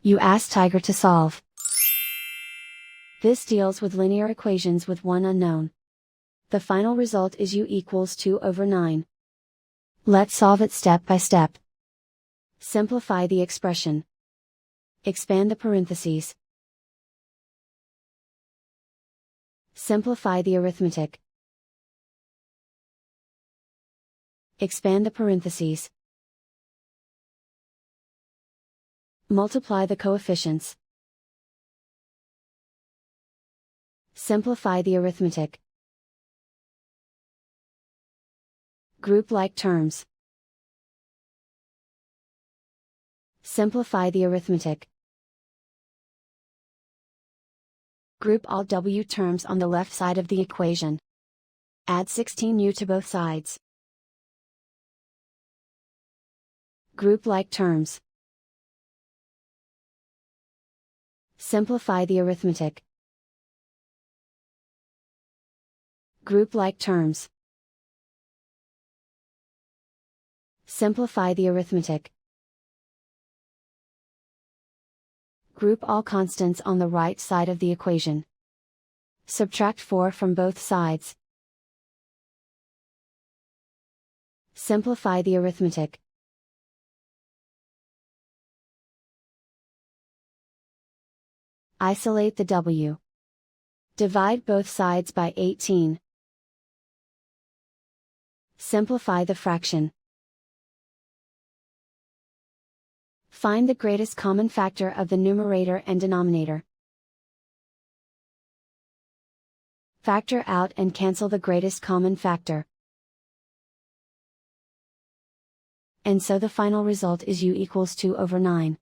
You ask Tiger to solve. This deals with linear equations with one unknown. The final result is u=2/9. Let's solve it step by step. Simplify the expression. Expand the parentheses. Simplify the arithmetic. Expand the parentheses. Multiply the coefficients. Simplify the arithmetic. Group like terms. Simplify the arithmetic. Group all w terms on the left side of the equation. Add 16u to both sides. Group like terms. Simplify the arithmetic. Group like terms. Simplify the arithmetic. Group all constants on the right side of the equation. Subtract 4 from both sides. Simplify the arithmetic. Isolate the w. Divide both sides by 18. Simplify the fraction. Find the greatest common factor of the numerator and denominator. Factor out and cancel the greatest common factor. And so the final result is u=2/9.